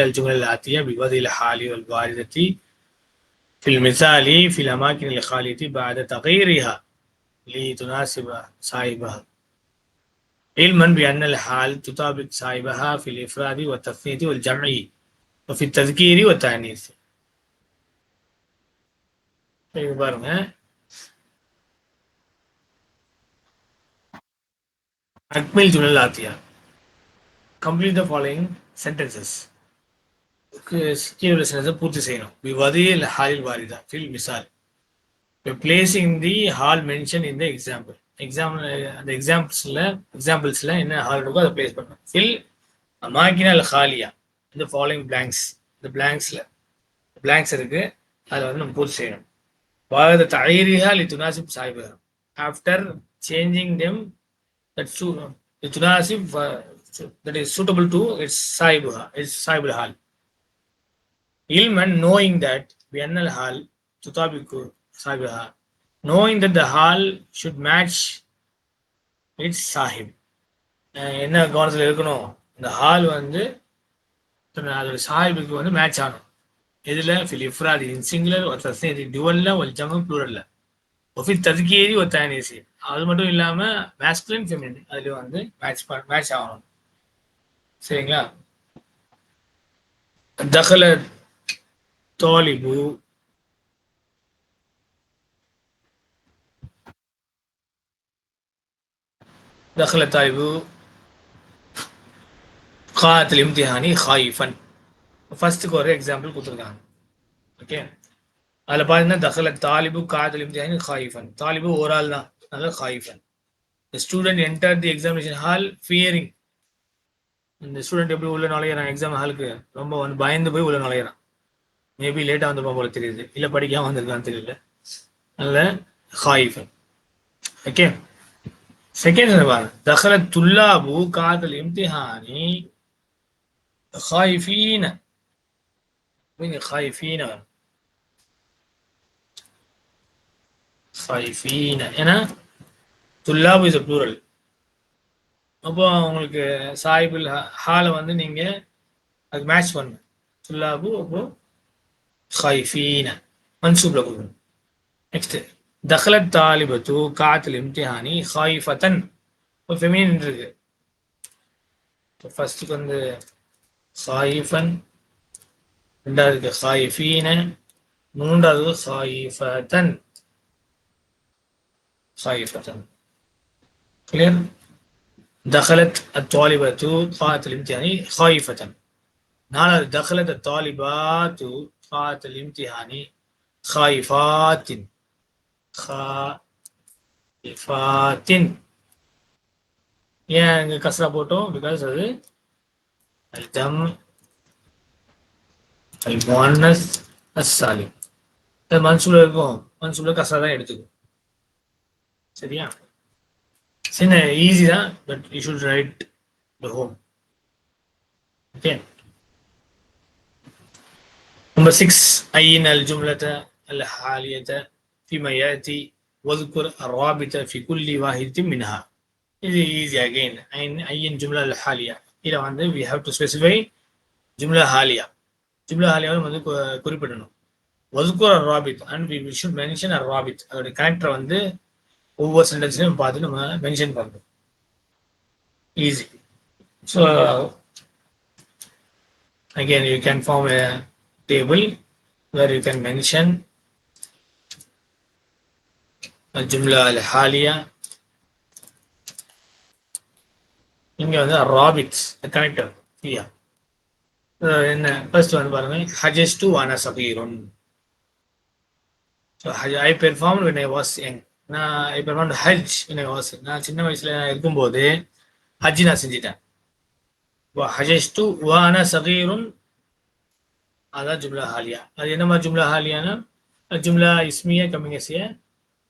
الجمل الآتية بوضع الحال والواردة في المثال في الأماكن الخالية بعد تغييرها لتناسب صاحبها، علما بأن الحال تطابق صاحبها في الإفراد والتثنية والجمع وفي التذكير والتأنيث. பாருங்க, அக்மில் ஜும்லல் ஆத்தியா, complete the following sentences. பூர்த்தி செய்யணும். விவதில் ஹாலில் வாரிதா fill misal, placing the hall mentioned in the example. அந்த எக்ஸாம்பிள்ஸ்ல என்ன ஹால் இருக்கோ அதை பிளேஸ் பண்ணணும். ஃபில் அமாகினல் ஹாலியா, இந்த ஃபாலோயிங் பிளாங்க்ஸ், இந்த பிளாங்க்ஸ் இருக்கு, அதை வந்து நம்ம பூர்த்தி செய்யணும். بعد تغييرها لتناسب صاحبها, after changing them that لتناسب that is suitable to its صاحبها, its صاحب الحال. علما, knowing that بأن الحال تطابق صاحبها, knowing that the hall should match its صاحب. என்ன கவனத்தில் இருக்கணும், இந்த ஹால் வந்து அதோட சாஹிபுக்கு வந்து மேட்ச் ஆகணும். எதுல? ஃபில் இஃப்ராதி இன் சிங்குலர், ஒரு தஸ்னீத் டியூவல்ல, ஒரு ஜம ப்ளூரல்ல, ஒஃபி தத்கீரி ஒரு தயனீசி. அது மட்டும் இல்லாம மேஸ்குலின் ஃபெமினின் அதுல வந்து மேட்ச் ஆகணும். சரிங்களா? தகல தாலிபு காத்தில் இம்திஹானி ஹாயிஃபன். ஃபர்ஸ்ட்டுக்கு ஒரு எக்ஸாம்பிள் கொடுத்துருக்காங்க. ஓகே, அதில் பார்த்தீங்கன்னா தகல தாலிபு காத்தில் இம்திஹானி ஹாயிஃபன். தாலிபு ஒரு ஆள் தான், அதனால ஹாயிஃபன். The student entered the examination hall fearing. இந்த ஸ்டூடெண்ட் எப்படி உள்ள நுழையிறான் எக்ஸாம் ஹாலுக்கு? ரொம்ப வந்து பயந்து போய் உள்ள நுழையிறான். மேபி லேட்டாக வந்திருப்பான் போல தெரியுது, இல்லை படிக்காம வந்திருக்கான்னு தெரியல. அதனால ஹாயிஃபன். ஓகே, செகண்ட் பாருங்க, தகல துல்லாபு காத்தில் இம்திஹானி خايفين. وين خايفين؟ خايفين ஏன்னா துல்லாபு இஸ் ப்ளூரல். அப்போ உங்களுக்கு சாஹிபுல் ஹாலை வந்து நீங்க அது மேட்ச் பண்ணணும். துல்லாபு அப்போ خايفين மன்சூப்ல கொடுக்கணும். நெக்ஸ்ட் தகலத் தாலிபத்து காத்தில் இம்திஹானி ஹாயிஃபத்தன், ஒரு ஃபெமினின் இருக்கு. ஃபர்ஸ்ட்டுக்கு வந்து ஹாயிஃபன், ரெண்டாவதுக்கு ஹாயிஃபீன, மூன்றாவது ஹாயிஃபத்தன். கிளியர்? தகலத் அத்தாலிபத்து காத்தில் இம்திஹானி ஹாயிஃபத்தன். நாலாவது தகலத் அத்தாலிபாத்து காத்தில் இம்திஹானி ஹாயிஃபாத்தின். ஹாயிஃபாத்தின் ஏன் இங்க கஸ்ரா போட்டோம்? பிகாஸ் அது الجمع المؤنث السالم. மன்சூப்ல இருக்கும், மன்சூப்ல கஸ்ரா தான் எடுத்துக்கும். சரியா? சின்ன ஈஸி தான், but you should right the home. Okay, number 6, ஐன் அல் ஜும்லத அல் ஹாலியத فيما يأتي واذكر الرابط في كل واحد منها. இது ஈஸி. அகைன் ஐன் ஜும்லா அல் ஹாலியா, இதில் வந்து we have to specify jumla ஹாலியா. ஜும்லா ஹாலியாவை வந்து குறிப்பிடணும். வதுக்குர் ராபித், and we should mention a ராபித். அதோட கனெக்டரை வந்து ஒவ்வொரு சென்டென்ஸ்லையும் பார்த்து நம்ம மென்ஷன் பண்ணணும். Easy. So again you can form a table where you can mention ஜும்லா அல் ஹாலியா. இங்க வந்து ராபிட்ஸ் கனெக்டர் ஃபியா. என்ன ஃபர்ஸ்ட் வந்து பாருங்க, ஹஜஸ்டு வானா சகீருன். So I perform when I was young. I perform ஹஜ் when I was young. நான் சின்ன வயசுல இருக்கும்போது ஹஜ் நான் செஞ்சிட்டேன். ஹஜஸ்டு வானா சகீருன், அதான் ஜும்லா ஹாலியா. அது என்ன மாதிரி ஜும்லா ஹாலியானா ஜும்லா இஸ்மியா கம்மிங்கசிய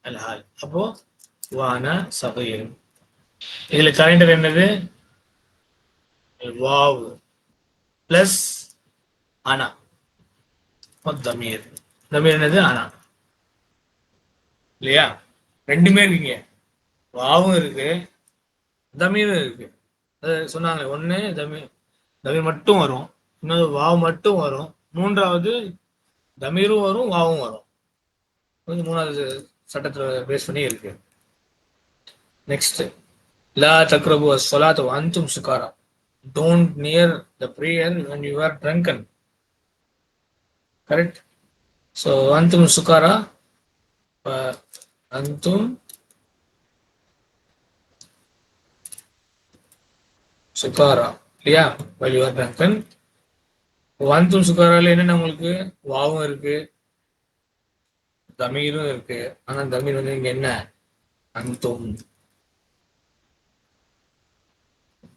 அல் ஹால். அப்போ வானா சகீருன். இதுல கனெக்டர் என்னது? வாவ் பிளஸ் அனா. தமீர். தமீர் என்னது? அனா. இல்லையா? ரெண்டுமே இருக்குங்க, வாவும் இருக்கு, தமீரும் இருக்கு. அது சொன்னாங்க, ஒன்று தமீர் மட்டும் வரும், இன்னொரு வாவ் மட்டும் வரும். மூன்றாவது தமீரும் வரும், வாவும் வரும். கொஞ்சம் மூணாவது சட்டத்துல பேஸ் பண்ணி இருக்கு. நெக்ஸ்ட், லா தக்ரபு ஸலாத்த வ அன்தும் சுகாரா. Don't near the prayer when you are drunken. Correct? So antum sukara, antum sukara. Yeah, while you are drunken. antum சுகாரால என்னென்ன உங்களுக்கு வாவும் இருக்கு, தமீரும் இருக்கு. ஆனா தமீர் வந்து இங்க என்ன, அந்தும்.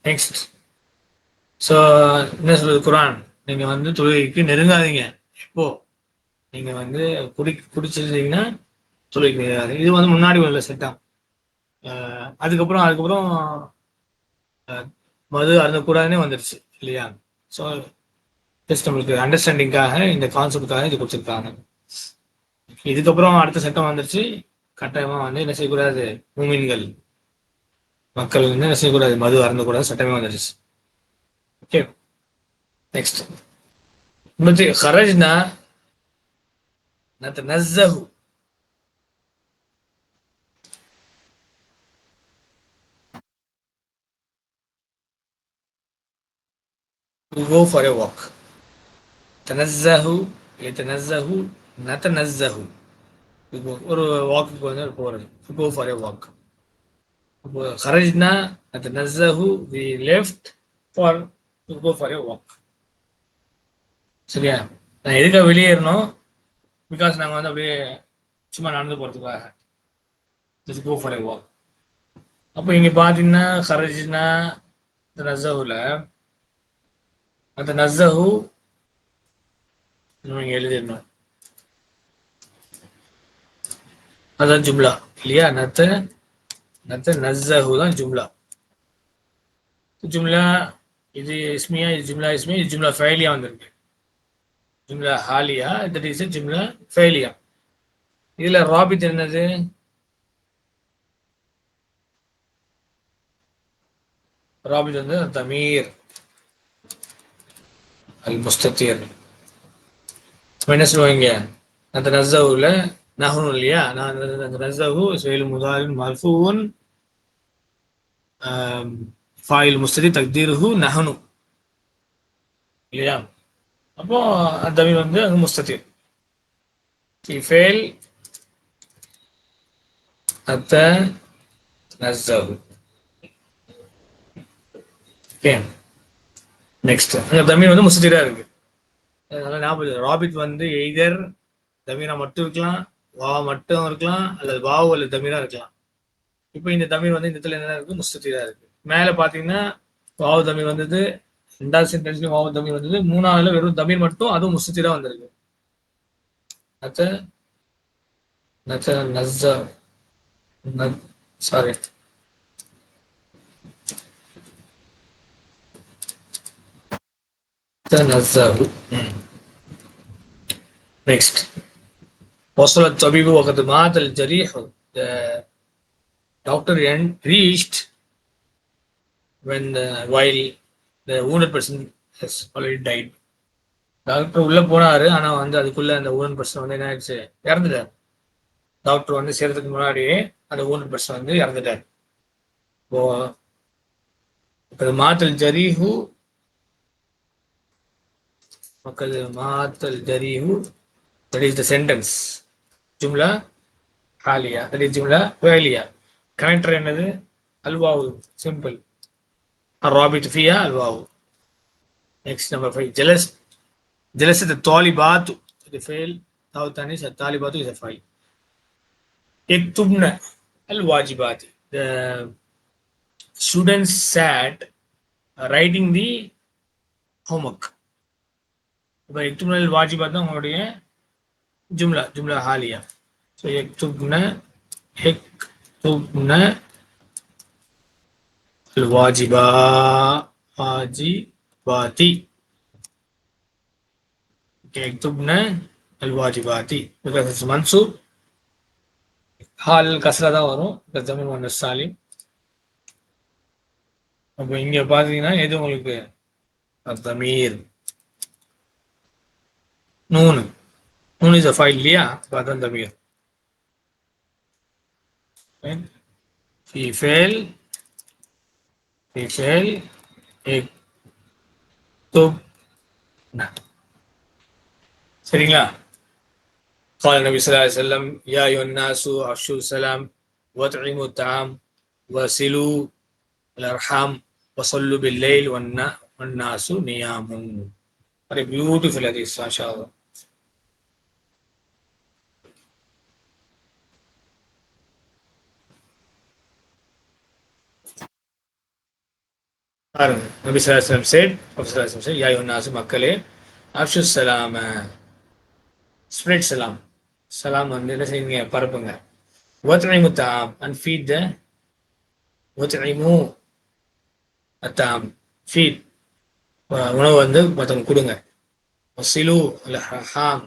நெக்ஸ்ட், ஸோ என்ன சொல்றது குரான், நீங்க வந்து தொழுகைக்கு நெருங்காதீங்க. எப்போ நீங்க வந்து குடிச்சிருந்தீங்கன்னா தொழுகைக்கு நெருங்காது. இது வந்து முன்னாடி உள்ள சட்டம். அதுக்கப்புறம் மது அருந்தக்கூடாதுன்னே வந்துருச்சு இல்லையா? ஸோ ஜஸ்ட் நம்மளுக்கு அண்டர்ஸ்டாண்டிங்காக இந்த கான்செப்டுக்காக இது கொடுத்துருக்காங்க. இதுக்கப்புறம் அடுத்த சட்டம் வந்துருச்சு. கட்டாயமா வந்து என்ன செய்யக்கூடாது, மூமின்கள் மக்கள் வந்து என்ன செய்யக்கூடாது, மது அருந்தக்கூடாது, சட்டமே வந்துருச்சு. Okay, next خرجنا نتنزه. To go for a walk. தனஸ்ஸஹு லிதனஸ்ஸஹு நதனஸ்ஸஹு. ஒரு வாக்குக்கு வந்து போறது. To go for a walk. இப்போ خرجنا نتنزه, we left for to go for a walk. சரியா? நான் எதுக்காக வெளியேறணும், பிகாஸ் நாங்கள் வந்து அப்படியே சும்மா நடந்து போகிறதுக்காக. just go for a walk. அப்போ இங்கே பார்த்தீங்கன்னா خرجنا நஸ்ஸஹுல அந்த நஸ்ஸஹு நீங்க எழுதிடணும். அதான் ஜும்லா இல்லையா? நத்த நஸ்ஸஹு தான் ஜும்லா. ஜும்லா இது இஸ்மியா, இது ஜும்லா இஸ்மியா, இது ஜும்லா ஃபைலியா வந்திருக்கு. ஜும்லா ஹாலியா, தட் இஸ் ஜும்லா ஃபைலியா. இதுல ராபித் என்னது? ராபித் வந்து தமீர் அல் முஸ்தத்தீர். என்ன சொல்லுவாங்க, அந்த நஸ்ஸஹுல நஹ்னு இல்லையா? அந்த நஸ்ஸஹு ஃபைல் முதாரின் மர்ஃபூன் ஃபாயில் முஸ்ததீர் தக்தீருஹு நஹ்னு இல்லையா? அப்போ தமீர் வந்து அங்க முஸ்தத்தீர். ஃபைல் அத்த நஸ்ஸஹு. ஓகே, நெக்ஸ்ட், அங்க தமீர் வந்து முஸ்தத்தீரா இருக்கு. அதனால ஞாபகம், ராபித் வந்து எய்தர் தமீரா மட்டும் இருக்கலாம், வா மட்டும் இருக்கலாம், அல்லது வாவு அல்லது தமீரா இருக்கலாம். இப்போ இந்த தமீர் வந்து இந்த இடத்துல என்ன இருக்கு, முஸ்தத்தீரா இருக்கு. மேல பாத்தீங்கன்னா வாவு தமீர் வந்தது, ரெண்டாவது சென்டென்ஸ்லயும் வாவு தமீர் வந்தது, மூணாவதுல வெறும் தமீர் மட்டும், அதுவும் முஸ்தத்தீரா வந்திருக்கு. Sorry, next, وصل الطبيب وقد مات الجريح. The doctor reached when while the wounded person has already died. Doctor உள்ள போனாரு, ஆனா வந்து அதுக்குள்ள அந்த wounded person வந்து என்ன ஆயிடுச்சு, இறந்துட்டார். டாக்டர் வந்து சேர்றதுக்கு முன்னாடியே அந்த wounded person வந்து இறந்துட்டார். இப்போ மாத்தல் ஜரீஹு, மக்கள் மாத்தல் ஜரீஹு, that is the sentence. ஜும்லா ஹாலியா, that is ஜும்லா ஃபைலியா. கனெக்டர் என்னது, அல்வாவு, simple. الرابط فيها الواو. next number 5, جلست الطالبات, the fail أو تانيث الطالبات is a file. يكتبن الواجبات, the students sat writing the homework. இப்போ يكتبن الواجبات தான் உங்களுடைய ஜும்லா ஹாலியா. ஸோ يكتبن الواجبات. يكتبن الواجبات because it's mansub, ஹால் கஸ்ரா தான் வரும், ஜமீர் முன்னஸ் சாலிம். அப்போ இங்க பாத்தீங்கன்னா எது உங்களுக்கு தமீர். நூனு. நூன் இஸ் அ ஃபைல் இல்லையா? அதான் தமீர். في فعل اكتب. சரிங்களா? قال النبي صلى الله عليه وسلم يا أيها الناس أفشوا السلام وأطعموا الطعام وصلوا الأرحام وصلوا بالليل والناس نيام. Very beautiful hadith, mashallah. Nabi Sallallahu Alaihi Wasallam said, Prophet Sallallahu Alaihi Wasallam said, Ya ayyuhan nasu மக்களே, அப்ஷு சலாம, ஸ்ப்ரெட் சலாம். சலாம் வந்து என்ன செய்யுங்க? பரப்புங்க. வத்இமு தாம், and feed the, வத்இமு அத்தாம், feed, உணவு வந்து மற்றவங்க கொடுங்க. வசிலு அல்-அர்ஹாம்,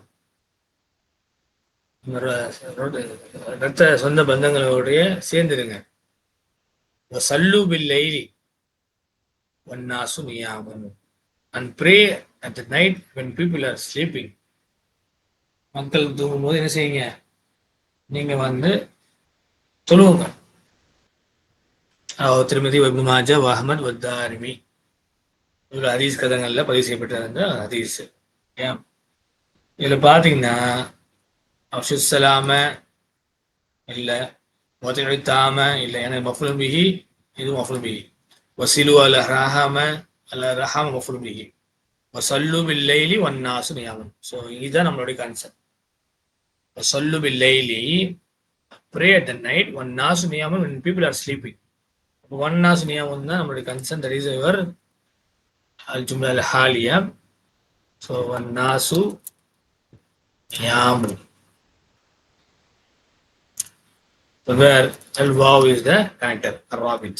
ரத்த சொந்த பந்தங்களோடைய சேர்ந்துருங்க. வசல்லு பில்-லைலி வன்னாசு நியாமுன், and pray at the night when people are sleeping. மக்கள் தூங்கும்போது என்ன செய்யுங்க? நீங்க வந்து தொழுவுங்க. திருமதி இப்னு மாஜா அஹ்மத் வத்தாரிமி, ஒரு ஹதீஸ் கதங்கள்ல பதிவு செய்யப்பட்ட ஹதீஸ். ஏன் இதுல பாத்தீங்கன்னா அப்ஷு சலாம இல்ல, வத்இத்தாம இல்ல, ஏன்னா மஃபூல் பிஹி, இது மஃபூல் பிஹி. வசிலு அல் ரஹாம அல்ல ரஹாம மஃபூல் பிஹி. வசல்லு பில் லைலி வன்னாசு நியாமுன். ஸோ இதுதான் நம்மளுடைய கான்செப்ட். வசல்லு பில் லைலி, pray at the night, வன்னாசு நியாமுன், when people are sleeping. வன்னாசு நியாமுன் தான் நம்மளுடைய கன்செப்ட். தட் இஸ் யுவர் அல் ஜும்லா அல் ஹாலியா. ஸோ வன்னாசு நியாமுன். So where al-waw is the connector, ar-rabit.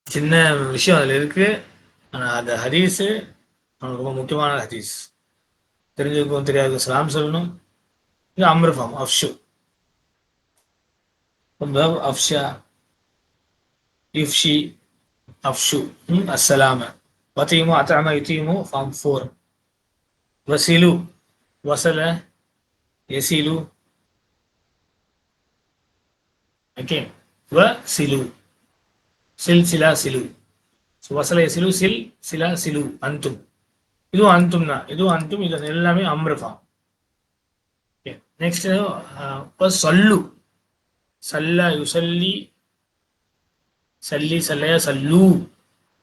சின்ன விஷயம் அதில் இருக்கு. ஆனால் அந்த ஹதீஸு நமக்கு ரொம்ப முக்கியமான ஹதீஸ். தெரிஞ்சுக்கும் தெரியாது சலாம் சொல்லணும். இது அம்ருஃபாம் அஃப்ஷு, அஃப்ஷா, இஃப்ஷி, அஃப்ஷு, அஸ்ஸலாம. வத்தீமு அத்தாம யுத்தீமு ஃபார்ம் 4. வசிலு, வசல, யசிலு. ஓகே, வசிலு, சில் சிலா சிலு. வசல யசிலு, சில் சிலா சிலு, அந்தும். இதுவும் அந்தும் தான், இதுவும் அந்தும். இது எல்லாமே அம்ருஃபாம். நெக்ஸ்ட் சல்லு, சல்லா யுசல்லி, சல்லி சல்லையா சல்லு,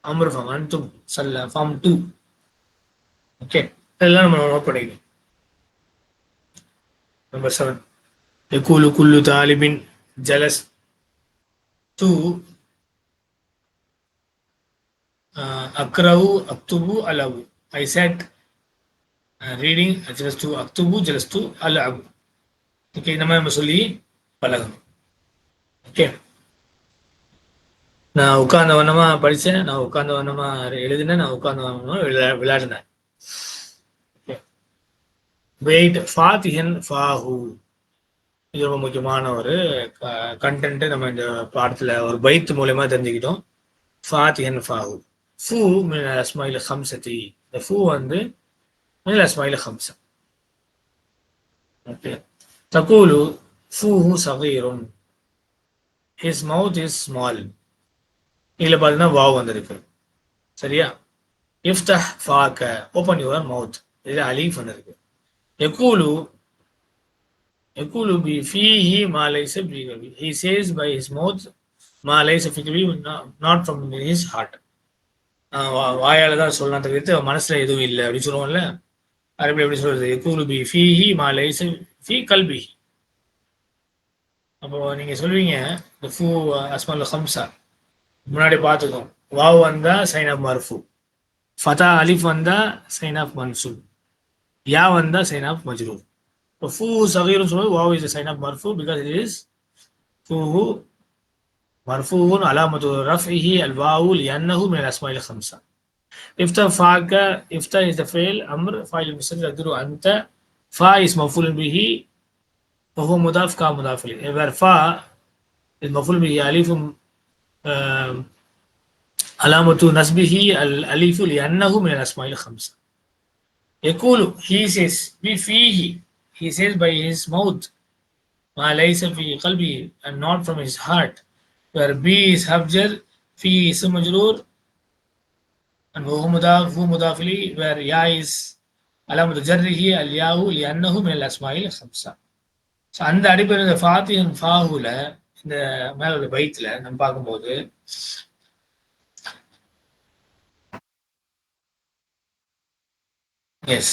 அம்ருஃபாம். அந்தும் சல்லா ஃபார்ம் 2. ஓகே, இதெல்லாம் நம்ம நோட் பண்ணிக்கணும். நம்பர் 7, யகூலு குல்லு தாலிபின் ஜலஸ் து அக்ரவு அக்துபு அலவு. I sat reading, ஜலஸ்து அக்துபு ஜலஸ்து அலவு. ஓகே, இந்த மாதிரி நம்ம சொல்லி பழகணும். ஓகே, நான் உட்கார்ந்த வண்ணமா படித்தேன், நான் உட்கார்ந்த வண்ணமா எழுதினேன், நான் உட்கார்ந்த வண்ணமா விளையாடினேன். வெயிட் ஃபாத்திஹன் ஃபாஹு, இது ரொம்ப முக்கியமான ஒரு கண்டென்ட். நம்ம இந்த பாடத்துல ஒரு பைத் மூலமா தெரிஞ்சுக்கிட்டோம். ஃபாத்திஹன் ஃபாஹு. ஃபூ மின் அஸ்மாயில் ஹம்சதி, இந்த ஃபூ வந்து மின் அஸ்மாயில் ஹம்சா. ஓகே, தகூலு ஃபூஹு சகீருன், ஹிஸ் மவுத் இஸ் ஸ்மால். இதுல பார்த்தீங்கன்னா வாவ் வந்திருக்கு. சரியா? இஃப்தஹ் ஃபாக்க, ஓப்பன் யுவர் மவுத். இதுல அலீஃப் வந்திருக்கு. யகூலு, யகூலு பி ஃபீஹி மா லைஸ பி கல்பி. He says by his mouth மா லைஸ ஃபீ கல்பி, not from his heart. வாயால தான் சொல்லலாம் தவிர்த்து மனசுல எதுவும் இல்லை அப்படின்னு சொல்லுவோம்ல. அரபில் எப்படி சொல்றது? யகூலு பி ஃபீஹி மா லைஸ ஃபீ கல்பி. அப்போ நீங்க சொல்வீங்க இந்த ஃபூ அஸ்மால் ஹம்சா முன்னாடி பார்த்துக்கோம். வாவ் வந்தா சைன் ஆஃப் மர்ஃபு, ஃபதா அலிஃப் வந்தா சைன் ஆஃப் மன்சூப், யா வந்தா சைன் ஆஃப் மஜ்ரூர். இப்போ ஃபூ சகீருன்னு சொல்லுவது வாவ் இஸ் சைன் ஆஃப் மர்ஃபு பிகாஸ் இட் இஸ் ஃபூஹு மர்ஃபூன் அலாமத்து ரஃபிஹி அல் வாவு லிஅன்னஹு மின் அல் அஸ்மாஇல் ஹம்சா. இஃப்தா ஃபாக்க, இஃப்தா இஸ் த ஃபெயில் அம்ர், ஃபாயில் முஸ்தர் தக்திரு அன்த, ஃபா இஸ் மஃபூல் பிஹி وهو مضاف كا مضاف إليه. where فا is مفعول به ألف அலாமத்து நஸ்பிஹி அல் அலிஃபு லிஅன்னஹு மின் அல் அஸ்மாஇல் ஹம்ஸா. யகூலு, he says, பிஃபீஹி, he says by his mouth, ma laysa fi qalbihi, and not from his heart, where b is habjar, fi ism majrur, and hu mudaf ilayhi, where ya is alamatu jarrihi al yahu li'annahu min al asma'il khamsa. So அந்த அடிப்படையில் இந்த ஃபாத்திஹன் ஃபாஹுல இந்த மேல உள்ள பைத்துல நம்ம பார்க்கும்போது S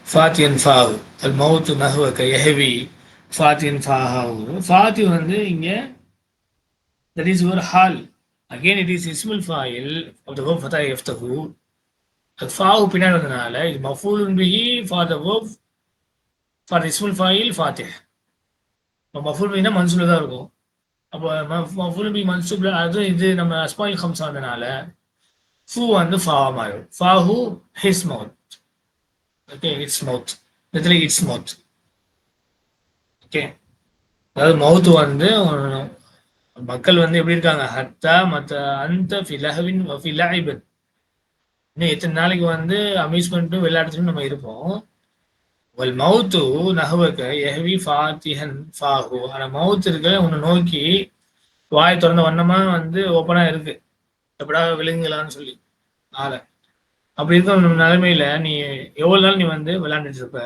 ஃபாத்தியன் ஃபாஹு அல் மவுத்து நஹ்வக யஹ்வி ஃபாத்தியன் ஃபாஹு. ஃபாத்தி வந்து இங்க தட் இஸ் ஒரு ஹால். அகெயின் இட் இஸ் இஸ்முல் ஃபாயில் ஆஃப் த வெர்ப் ஃபதா யஃப்தஹு. அது ஃபாஹு பின்னாடி வந்தனால இது மஃபூலுன் பிஹி for the verb for the இஸ்முல் ஃபாயில் ஃபாத்திஹ். இப்போ மஃபூல் பினா மன்சூப்ல தான் இருக்கும். அப்போ மஃபூல் பி மன்சூப்ல அதுவும் இது நம்ம அஸ்மாயில் ஹம்ஸா வந்தனால ஃபூ வந்து ஃபாவா மாறும். ஃபாஹு ஹிஸ் மவுத். ஓகே, இட்ஸ் மவுத். இதில் இட்ஸ் மவுத். ஓகே, அதாவது மவுத் வந்து மக்கள் வந்து எப்படி இருக்காங்க, ஹத்தா மற்ற அந்த ஃபிலஹவின் ஃபிலாயிபன், இன்னும் எத்தனை நாளைக்கு வந்து அம்யூஸ்மெண்ட்டும் விளையாட்டுன்னு நம்ம இருப்போம். வல் மவுத்து நஹ்வக யஹ்வி ஃபாத்திஹன் ஃபாஹு. ஆனால் மவுத் இருக்க உன்னை நோக்கி வாய் திறந்த வண்ணமா வந்து ஓப்பனாக இருக்கு, எப்படா விழுங்கலான்னு சொல்லி ஆளை. அப்படி இருக்க நம்ம நிலைமையில நீ எவ்வளவு நாள் நீ வந்து விளையாண்டுட்டு இருப்ப,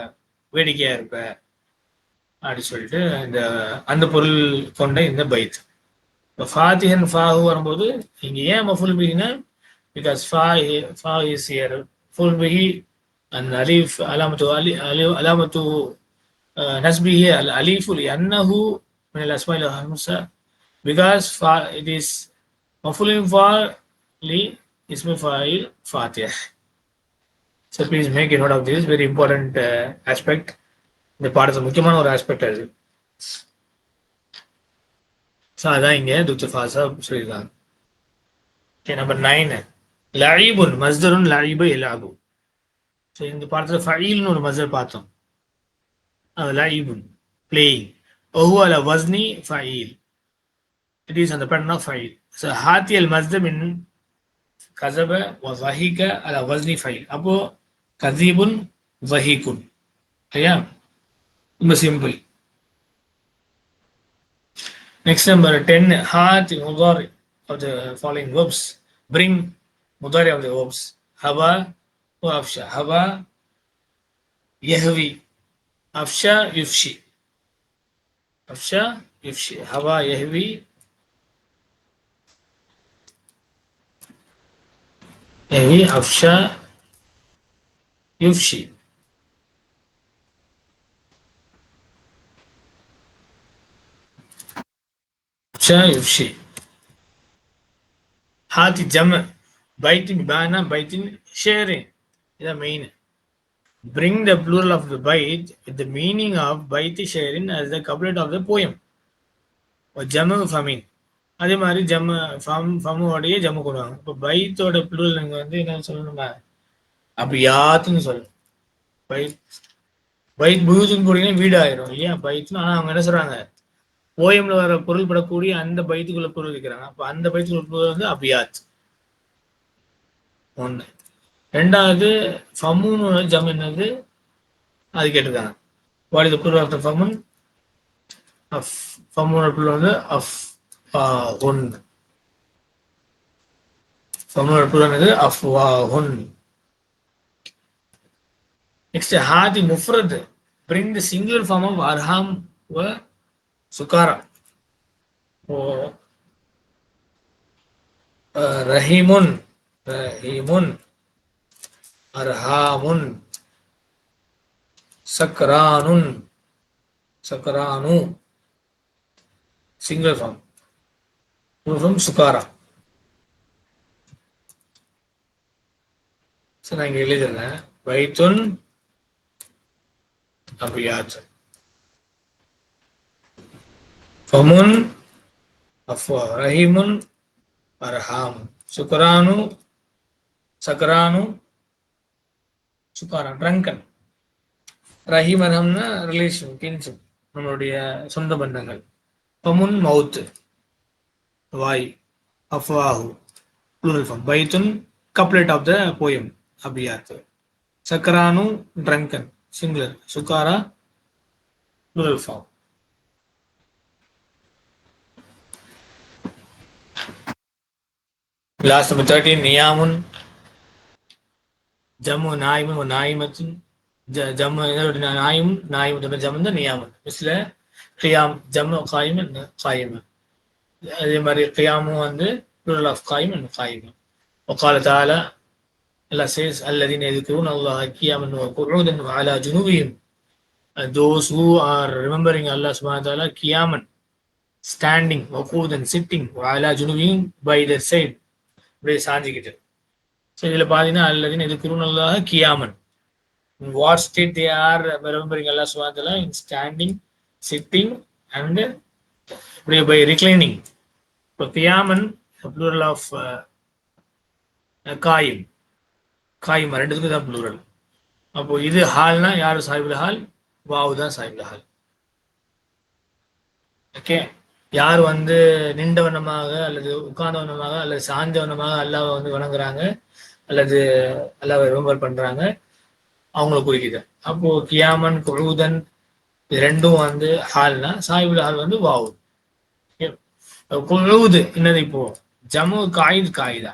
வேடிக்கையா இருப்ப அப்படின்னு சொல்லிட்டு இந்த அந்த பொருள் கொண்ட இந்த பைத். இப்போ ஃபாத்திஹன் ஃபாஹு வரும்போது இங்க ஏன் மஃபூல் பிஹினா, பிகாஸ் ஃபா இஸ் ஹியர் ஃபுல் பிஹி அண்ட் அலீஃப் அலாமத்து நஸ்பிஹி அல் அலீஃபு லிஅன்னஹு மின் அல் அஸ்மாஇல் ஹம்ஸா, பிகாஸ் இட் இஸ் மஃபூலின் ஃபார் லி இஸ்மு ஃபாயில் ஃபாத்திஹ். So please make a note of this very important aspect. இந்த பாடத்துல முக்கியமான ஒரு ஆஸ்பெக்ட் அது. ஸோ அதான் இங்க துத்து ஃபாஸா சொல்லியிருக்காங்க. Okay, number 9 லஈபுன் மஸ்தருன் லஈபு யலஅபு. ஸோ இந்த பாடத்துல ஃபஈல்னு ஒரு மஸ்தர் பார்த்தோம். லஈபுன் பிளேயிங், வஹுவ அலா வஸ்னி ஃபஈல், இட் இஸ் அந்த பேட்டர்ன் ஆஃப் ஃபஈல். ஸோ ஹாத்தியல் மஸ்தர் மின் கஸப வ ஸஹீக அலா வஸ்னி ஃபஈல். அப்போ கதீபுன் வஹீகுன். சரியா, ரொம்ப சிம்பிள். நெக்ஸ்ட் நம்பர் 10 ஹாத் முதாரி of the following verbs. Bring முதாரி ஆஃப் த வெர்ப்ஸ் ஹவா வ அஃப்ஷா. ஹவா யஹ்வி, அஃப்ஷா யுஃப்ஷி. அஃப்ஷா யுஃப்ஷி, ஹவா யஹ்வி யஹ்வி அஃப்ஷா யுஃப்ஷி. யுஃப்ஷி. ஹாத்தி ஜம் பைத்தின் பானா பைத்தின் ஷேரின். இதான் main. Bring the plural of the bait with the meaning of baiti sharin as the couplet of the poem. Jammu Fameen, அதே மாதிரி ஜம்மு ஃபமுவோடைய ஜம்மு கொடுவாங்க. இப்போ பைத்தோட ப்ளூரல் நீங்கள் வந்து என்ன சொல்லணுமா, அப்படி யாத்துன்னு சொல்லணும். பைத் பைத் பூஜுன்னு போட்டீங்கன்னா வீடு ஆயிரும் இல்லையா பைத்னு. ஆனால் அவங்க என்ன சொல்றாங்க, போயம்ல வர பொருள் படக்கூடிய அந்த பைத்துக்குள்ள பொருள் இருக்கிறாங்க. அப்போ அந்த பைத்துக்குள்ள பொருள் வந்து அபியாத் ஒன்று. ரெண்டாவது ஃபமுன்னு ஜம் என்னது அது கேட்டிருக்காங்க. What is the plural of the ஃபமுன்? அஃப். ஃபமுனோட ப்ளூரல் வந்து அஃப் ஒன்று. ஃபமுனோட ப்ளூரல் வந்து அஃப் ஒன். நெக்ஸ்ட் ஹாதி முஃப்ரத். Bring the singular form of அர்ஹாம் வ சுகாரா. ரஹீமுன், ரஹீமுன், அர்ஹாமுன், சக்ரானுன், சக்ரானு. சிங்குலர் ஃபார்ம், ப்ளூரல் ஃபார்ம் சுகாரா. சரி, நான் இங்க எழுதுறேன். பைத்துன் அபியாத், ஃபமுன் அஃப்வா, ரஹீமுன் அர்ஹாம், சுக்ரானு சக்ரானு, சுகாரா ட்ரங்கன். ரஹீம் அர்ஹம்னா ரிலேஷன், கின்ஷிப், நம்மளுடைய சொந்த பந்தங்கள். ஃபமுன் மவுத் வாய், அஃப்வாஹு plural form. Baitun, couplet of the poem, abiyat. Sakranu, drunken, singular. Sukara, plural form. Last number 13, Niyamun, Jamu, Naimun, Naimatun, Jamu, Naim, Naim, Jamu, Niyamun. Misle, Qiyam, Jamu, Qaim, and Qaim. அதே மாதிரி கியாமும் வந்து plural of قائم and قائم. وقال تعالى Allah says الذين يذكرون الله قياما وقعودا وعلى جنوبهم, those who are remembering Allah subhanahu wa ta'ala qiyaman, standing, وقودا, sitting, وعلى جنوبهم, by their side, அப்படியே சாஞ்சிக்கிட்டு. So இதில் பார்த்தீங்கன்னா الذين يذكرون الله qiyaman, in what state they are remembering Allah subhanahu wa ta'ala, in standing, sitting and by reclining. இப்போ கியாமன் plural of காயும், காயும் ரெண்டுத்துக்கும் தான் plural. அப்போ இது ஹால்னா யாரு சாஹிபுல் ஹால்? வாவு தான் சாஹிபுல் ஹால். ஓகே, யார் வந்து நின்றவனமாக அல்லது உட்கார்ந்தவனமாக அல்லது சாய்ந்தவனமாக அல்லாவை வந்து வணங்குறாங்க அல்லது அல்லாவை ரிமெம்பர் பண்றாங்க, அவங்களை குறிக்குது. அப்போ கியாமன் குழுதன் இது ரெண்டும் வந்து ஹால்னா சாஹிபுல் ஹால் வந்து வாவு. குழுது என்னது? இப்போ ஜமு காயித் காயிதா.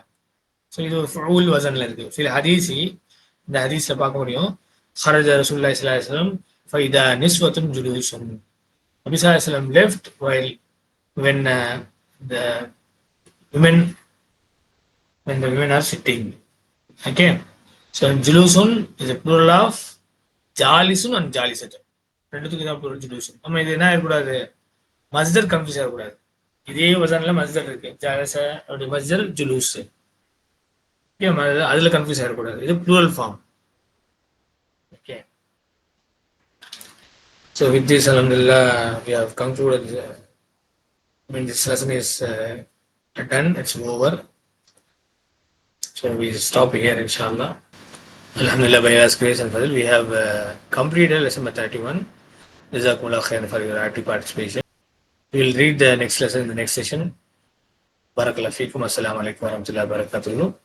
ஸோ இது ஒரு ஃபூல் வசனில் இருக்கு. சில ஹதீஸி இந்த ஹதீஸில் பார்க்க முடியும். خرج رسول الله صلى الله عليه وسلم فإذا نسوة جلوس. Nabi sallallahu alaihi wasallam left while when the women are sitting. Okay, so julusun is a plural of jalisun and jalisatun. ரெண்டுத்துக்கு தான் plural julusun. நம்ம இது என்ன இருக்கக்கூடாது, மஸ்தர் கன்ஃபியூஸ் ஆகக்கூடாது. இதே வசனில் மஸ்தர் இருக்கு, ஜாலச அப்படி மஸ்தர் ஜுலூஸ். அதுல கன்ஃபியூஸ் ஆகக்கூடாது. இது plural form. Okay, so with this alhamdulillah we have concluded. This lesson is done, it's over, so we stop here inshallah. Alhamdulillah, by Allah's grace and fadl we have completed lesson number 31. Jazakumullah khairan for your active participation. We will read the next lesson in the next session. Barakallahu feekum. Assalamu alaikum wa rahmatullahi wa barakatuh.